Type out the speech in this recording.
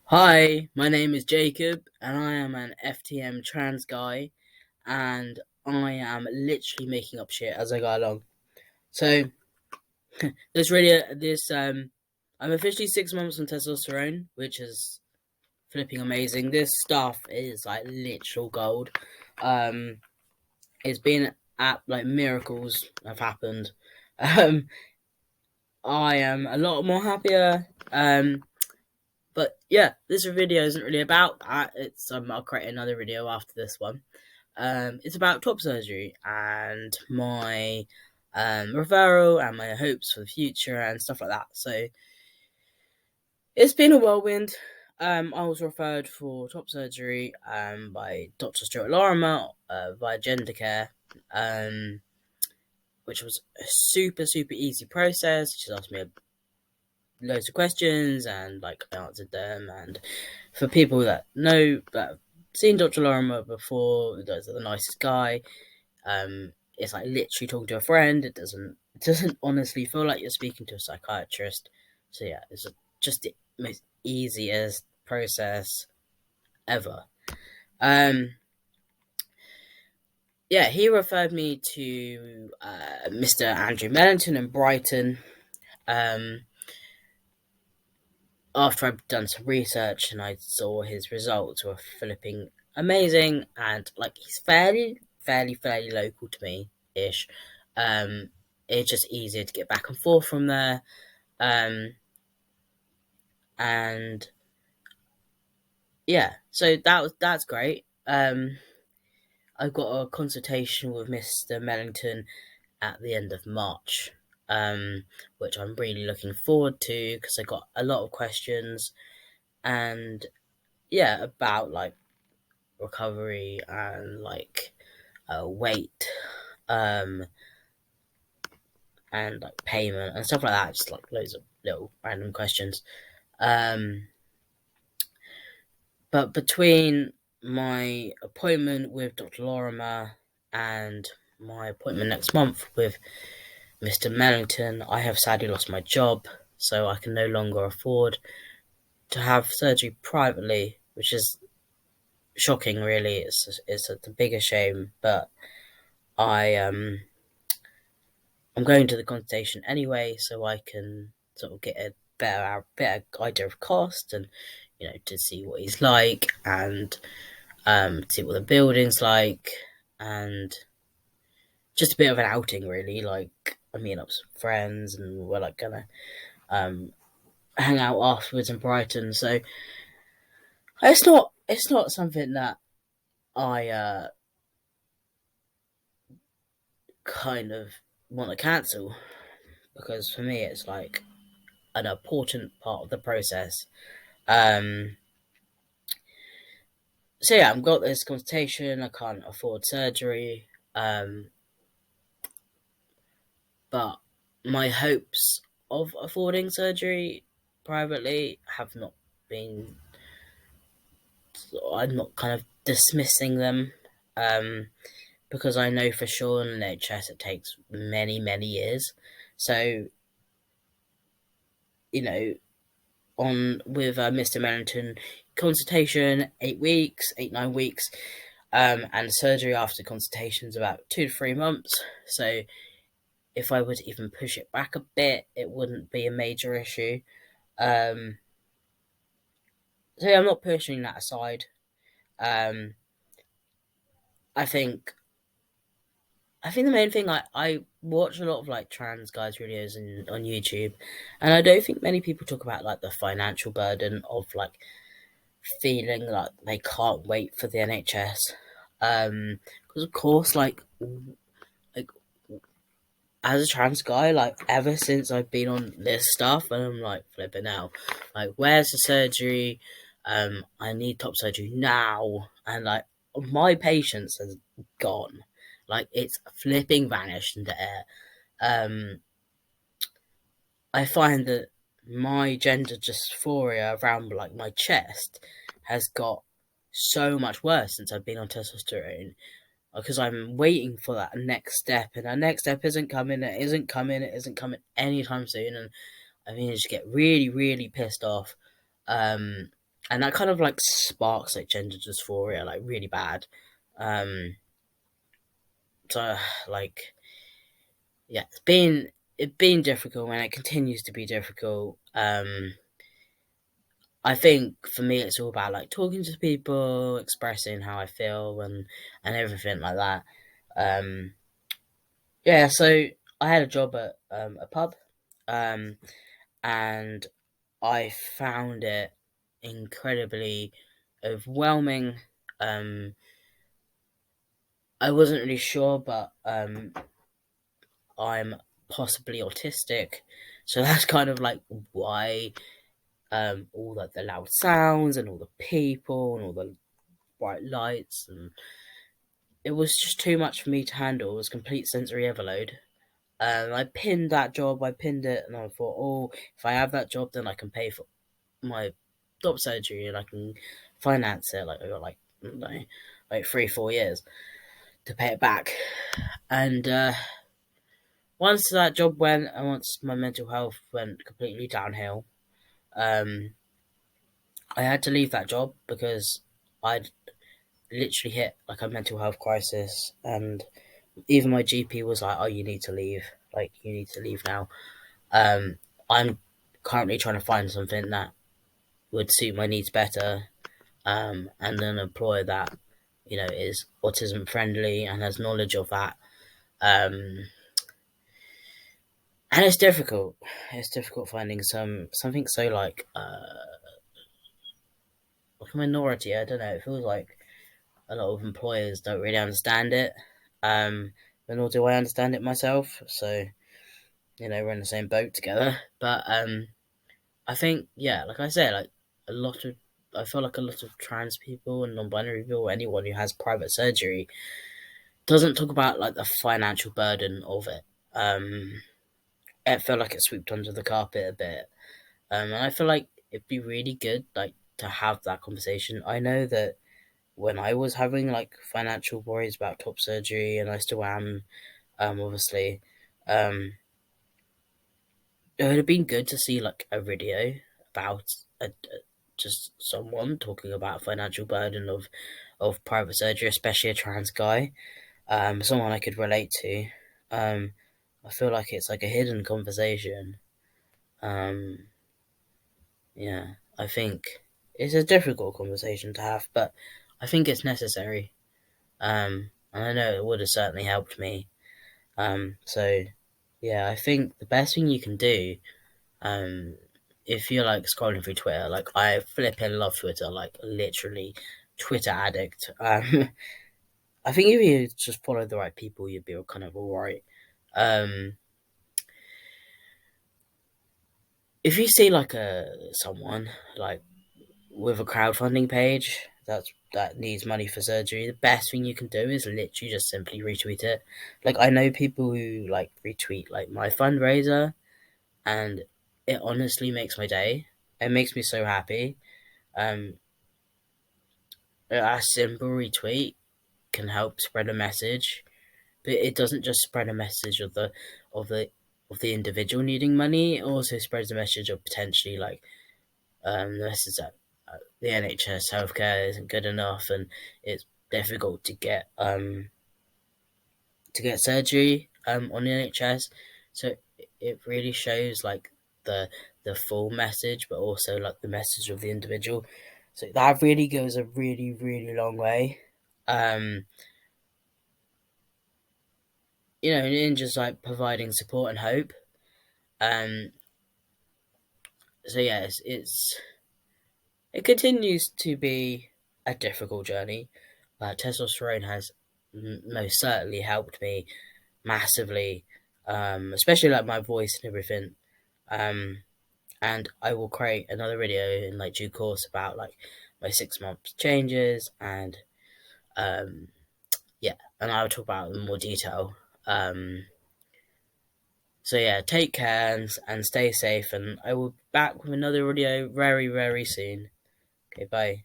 Hi, my name is Jacob, and I am an FTM trans guy, and I am literally making up shit as I go along. So I'm officially 6 months on testosterone, which is flipping amazing. This stuff is like literal gold. Um, it's been like miracles have happened. Um, I am a lot more happier. But yeah, this video isn't really about that. I'll create another video after this one. It's about top surgery and my referral and my hopes for the future and stuff like that. So it's been a whirlwind. I was referred for top surgery by Dr. Stuart Lorimer via Gender Care, which was a super easy process. She just asked me loads of questions and like I answered them. And for people that know that have seen Dr. Lorimer before, he's the nicest guy. It's like literally talking to a friend. It doesn't honestly feel like you're speaking to a psychiatrist. So yeah, it's just the most easiest process ever. Yeah, he referred me to Mr. Andrew Mellington in Brighton. Um, After I've done some research and I saw his results were flipping amazing, and like he's fairly local to me ish. It's just easier to get back and forth from there. And yeah, so that's great. I've got a consultation with Mr. Mellington at the end of March, which I'm really looking forward to because I got a lot of questions and yeah, about like recovery and like weight, and like payment and stuff like that. Just like loads of little random questions. But between my appointment with Dr. Lorimer and my appointment next month with Mr. Mellington, I have sadly lost my job, so I can no longer afford to have surgery privately, which is shocking. Really, it's a bigger shame, but I'm going to the consultation anyway, so I can sort of get a better idea of cost and to see what he's like and see what the building's like and just a bit of an outing really. Like I meet up with some friends and we're like gonna hang out afterwards in Brighton. So it's not something that I kind of want to cancel because for me it's like an important part of the process. Um, so yeah, I've got this consultation. I can't afford surgery, but my hopes of affording surgery privately have not been. I'm not kind of dismissing them, because I know for sure in the NHS it takes many years. So you know, on with Mr. Merrington, consultation 8 weeks, 8 9 weeks, and surgery after consultation is about 2 to 3 months. So if I were to even push it back a bit, it wouldn't be a major issue. Um, so yeah, I'm not pushing that aside. Um, I think the main thing I watch a lot of like trans guys videos on YouTube, and I don't think many people talk about like the financial burden of like feeling like they can't wait for the NHS. Because of course, like as a trans guy, like ever since I've been on this stuff, and I'm like flipping out, like where's the surgery? I need top surgery now, and like my patience has gone, like it's flipping vanished into air. Um, I find that my gender dysphoria around like my chest has got so much worse since I've been on testosterone because I'm waiting for that next step, and that next step isn't coming. It isn't coming. It isn't coming anytime soon, and I mean, I just get really pissed off. Um, and that kind of like sparks like gender dysphoria like really bad. Um, so like yeah, it's been difficult and it continues to be difficult. I think for me it's all about like talking to people, expressing how I feel and everything like that. Um, yeah, so I had a job at a pub, um, and I found it incredibly overwhelming. Um, I wasn't really sure, but I'm possibly autistic, so that's kind of like why all like the loud sounds and all the people and all the bright lights, and it was just too much for me to handle. It was complete sensory overload. I pinned that job. I pinned it, and I thought, oh, if I have that job, then I can pay for my top surgery and I can finance it. Like I got like I don't know, like 3 4 years to pay it back. And once that job went, and once my mental health went completely downhill, um, I had to leave that job because I'd literally hit like a mental health crisis, and even my GP was like, "Oh, you need to leave. Like, you need to leave now." Um, I'm currently trying to find something that would suit my needs better, and an employer that is autism friendly and has knowledge of that. Um, and it's difficult. It's difficult finding something so like a minority. I don't know. It feels like a lot of employers don't really understand it. But nor do I understand it myself. So we're in the same boat together. But I think yeah, like I said, like a lot of I feel like a lot of trans people and non-binary people, anyone who has private surgery, doesn't talk about like the financial burden of it. I feel like it's swept under the carpet a bit, and I feel like it'd be really good like to have that conversation. I know that when I was having like financial worries about top surgery, and I still am, obviously, um, it would have been good to see like a video about just someone talking about financial burden of private surgery, especially a trans guy, someone I could relate to. Um, I feel like it's like a hidden conversation. Um, yeah, I think it's a difficult conversation to have, but I think it's necessary. And I know it would have certainly helped me. So yeah, I think the best thing you can do, um, if you're like scrolling through Twitter, like I flipping love Twitter, like literally Twitter addict. I think if you just follow the right people, you'd be kind of alright. Um, if you see like someone like with a crowdfunding page that needs money for surgery, the best thing you can do is literally just simply retweet it. Like I know people who like retweet like my fundraiser, and it honestly makes my day. It makes me so happy. Um, a simple retweet can help spread a message, but it doesn't just spread a message of the of the individual needing money. It also spreads a message of potentially like the message that the NHS healthcare isn't good enough, and it's difficult to get surgery on the NHS. So it really shows like the the full message, but also like the message of the individual. So that really goes a really really long way. Um, in just like providing support and hope. Um, so yeah, it continues to be a difficult journey. Testosterone has most certainly helped me massively, especially like my voice and everything. Um, and I will create another video in like due course about like my 6 months changes, and um, yeah, and I will talk about them in more detail. Um, so yeah, take care and stay safe, and I will be back with another video very very soon. Okay, bye.